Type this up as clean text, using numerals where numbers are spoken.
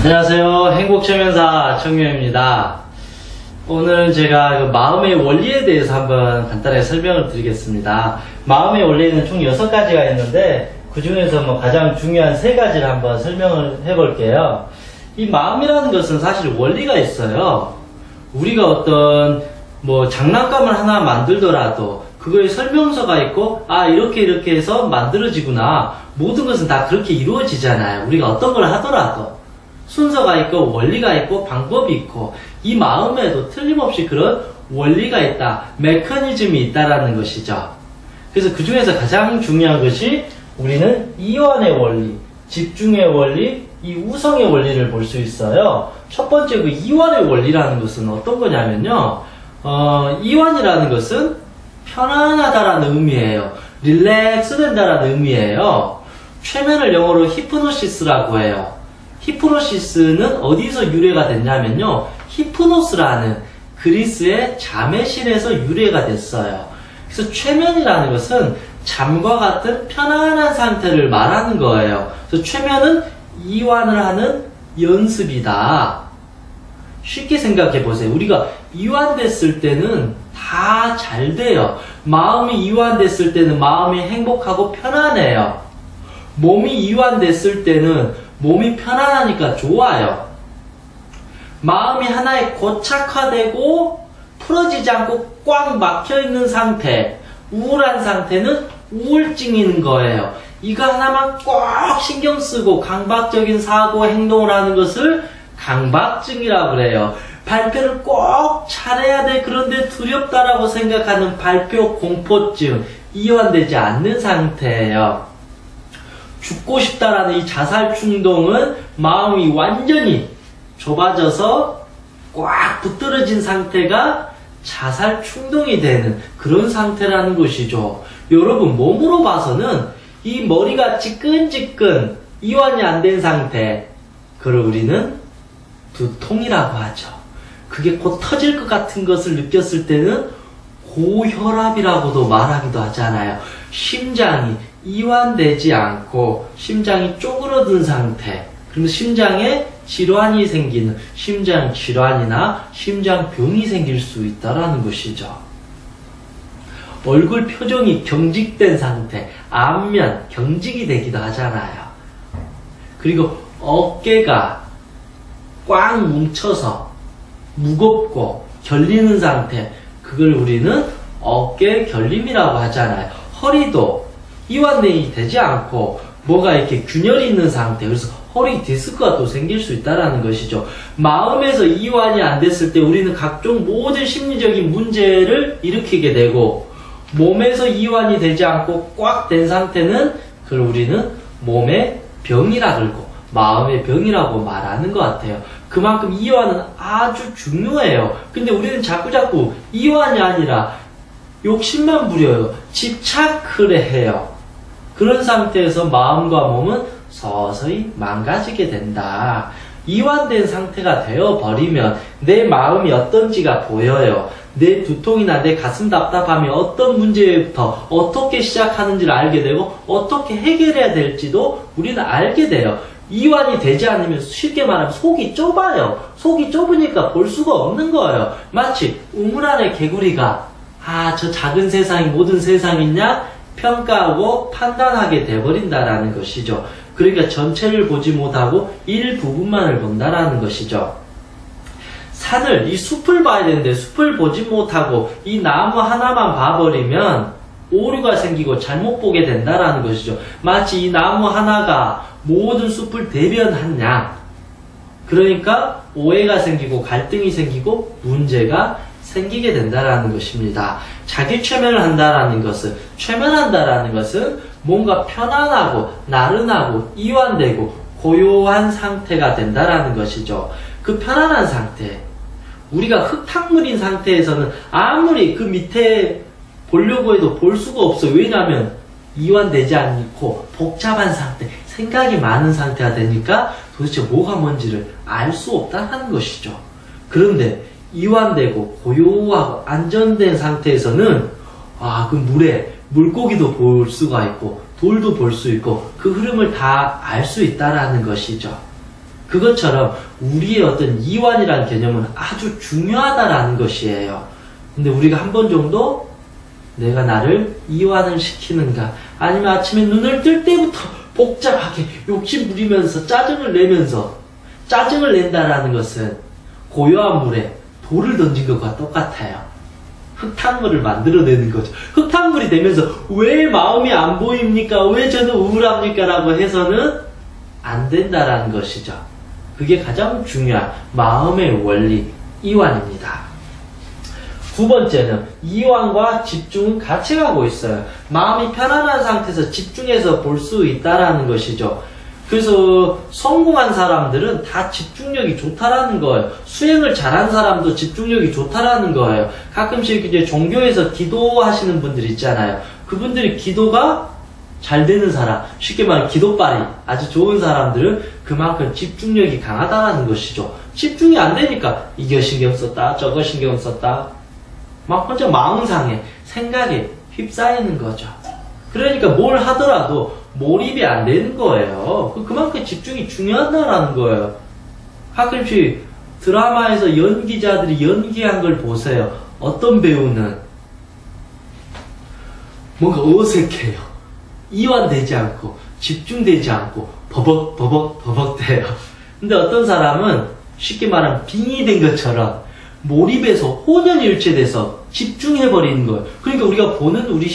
안녕하세요. 행복최면사 청유입니다. 오늘 제가 마음의 원리에 대해서 한번 간단하게 설명을 드리겠습니다. 마음의 원리는 총 6가지가 있는데 그 중에서 가장 중요한 3가지를 한번 설명을 해볼게요. 이 마음이라는 것은 사실 원리가 있어요. 우리가 어떤 장난감을 하나 만들더라도 그거에 설명서가 있고 이렇게 해서 만들어지구나. 모든 것은 다 그렇게 이루어지잖아요. 우리가 어떤 걸 하더라도 순서가 있고 원리가 있고 방법이 있고 이 마음에도 틀림없이 그런 원리가 있다, 메커니즘이 있다라는 것이죠. 그래서 그 중에서 가장 중요한 것이 우리는 이완의 원리, 집중의 원리, 이 우성의 원리를 볼 수 있어요. 첫 번째 그 이완의 원리라는 것은 어떤 거냐면요, 이완이라는 것은 편안하다라는 의미예요. 릴렉스 된다라는 의미예요. 최면을 영어로 히프노시스라고 해요. 히프노시스는 어디서 유래가 됐냐면요, 히프노스라는 그리스의 잠의실에서 유래가 됐어요. 그래서 최면이라는 것은 잠과 같은 편안한 상태를 말하는 거예요. 그래서 최면은 이완을 하는 연습이다. 쉽게 생각해 보세요. 우리가 이완됐을 때는 다 잘 돼요. 마음이 이완됐을 때는 마음이 행복하고 편안해요. 몸이 이완됐을 때는 몸이 편안하니까 좋아요. 마음이 하나에 고착화되고 풀어지지 않고 꽉 막혀있는 상태, 우울한 상태는 우울증인 거예요. 이거 하나만 꼭 신경 쓰고 강박적인 사고 행동을 하는 것을 강박증이라고 그래요. 발표를 꼭 잘해야 돼, 그런데 두렵다라고 생각하는 발표 공포증, 이완되지 않는 상태예요. 죽고 싶다라는 이 자살 충동은 마음이 완전히 좁아져서 꽉 붙들어진 상태가 자살 충동이 되는 그런 상태라는 것이죠. 여러분, 몸으로 봐서는 이 머리가 지끈지끈 이완이 안 된 상태, 그걸 우리는 두통이라고 하죠. 그게 곧 터질 것 같은 것을 느꼈을 때는 고혈압이라고도 말하기도 하잖아요. 심장이 이완되지 않고 심장이 쪼그러든 상태, 그러면 심장에 질환이 생기는 심장 질환이나 심장병이 생길 수 있다라는 것이죠. 얼굴 표정이 경직된 상태, 안면 경직이 되기도 하잖아요. 그리고 어깨가 꽉 뭉쳐서 무겁고 결리는 상태, 그걸 우리는 어깨 결림이라고 하잖아요. 허리도 이완이 되지 않고 뭐가 이렇게 균열이 있는 상태, 그래서 허리 디스크가 또 생길 수 있다는 것이죠. 마음에서 이완이 안 됐을 때 우리는 각종 모든 심리적인 문제를 일으키게 되고, 몸에서 이완이 되지 않고 꽉 된 상태는 그걸 우리는 몸의 병이라 그러고 마음의 병이라고 말하는 것 같아요. 그만큼 이완은 아주 중요해요. 근데 우리는 자꾸자꾸 이완이 아니라 욕심만 부려요. 집착을 해요. 그런 상태에서 마음과 몸은 서서히 망가지게 된다. 이완된 상태가 되어버리면 내 마음이 어떤지가 보여요. 내 두통이나 내 가슴 답답함이 어떤 문제부터 어떻게 시작하는지를 알게 되고 어떻게 해결해야 될지도 우리는 알게 돼요. 이완이 되지 않으면 쉽게 말하면 속이 좁아요. 속이 좁으니까 볼 수가 없는 거예요. 마치 우물 안에 개구리가 저 작은 세상이 모든 세상이냐 평가하고 판단하게 돼버린다라는 것이죠. 그러니까 전체를 보지 못하고 일부분만을 본다라는 것이죠. 산을, 이 숲을 봐야 되는데 숲을 보지 못하고 이 나무 하나만 봐버리면 오류가 생기고 잘못 보게 된다라는 것이죠. 마치 이 나무 하나가 모든 숲을 대변한 양, 그러니까 오해가 생기고 갈등이 생기고 문제가 생기게 된다라는 것입니다. 자기 최면을 한다라는 것은, 최면한다라는 것은 뭔가 편안하고 나른하고 이완되고 고요한 상태가 된다라는 것이죠. 그 편안한 상태, 우리가 흙탕물인 상태에서는 아무리 그 밑에 보려고 해도 볼 수가 없어요. 왜냐하면 이완되지 않고 복잡한 상태, 생각이 많은 상태가 되니까 도대체 뭐가 뭔지를 알 수 없다는 것이죠. 그런데 이완되고 고요하고 안전된 상태에서는 그 물에 물고기도 볼 수가 있고 돌도 볼 수 있고 그 흐름을 다 알 수 있다라는 것이죠. 그것처럼 우리의 어떤 이완이라는 개념은 아주 중요하다라는 것이에요. 근데 우리가 한 번 정도 내가 나를 이완을 시키는가, 아니면 아침에 눈을 뜰 때부터 복잡하게 욕심 부리면서 짜증을 낸다라는 것은 고요한 물에 돌을 던진 것과 똑같아요. 흙탕물을 만들어내는 거죠. 흙탕물이 되면서 왜 마음이 안 보입니까? 왜 저는 우울합니까? 라고 해서는 안 된다라는 것이죠. 그게 가장 중요한 마음의 원리, 이완입니다. 9번째는 이완과 집중은 같이 가고 있어요. 마음이 편안한 상태에서 집중해서 볼 수 있다라는 것이죠. 그래서 성공한 사람들은 다 집중력이 좋다라는 거예요. 수행을 잘한 사람도 집중력이 좋다라는 거예요. 가끔씩 이제 종교에서 기도하시는 분들 있잖아요. 그분들이 기도가 잘 되는 사람, 쉽게 말해 기도빨이 아주 좋은 사람들은 그만큼 집중력이 강하다라는 것이죠. 집중이 안 되니까 이거 신경 썼다, 저거 신경 썼다, 막 혼자 마음 상해, 생각에 휩싸이는 거죠. 그러니까 뭘 하더라도 몰입이 안 되는 거예요. 그만큼 집중이 중요하다라는 거예요. 가끔씩 드라마에서 연기자들이 연기한 걸 보세요. 어떤 배우는 뭔가 어색해요. 이완되지 않고 집중되지 않고 버벅대요. 근데 어떤 사람은 쉽게 말하면 빙의 된 것처럼 몰입해서 혼연일체돼서 집중해버리는 거예요. 그러니까 우리가 보는 우리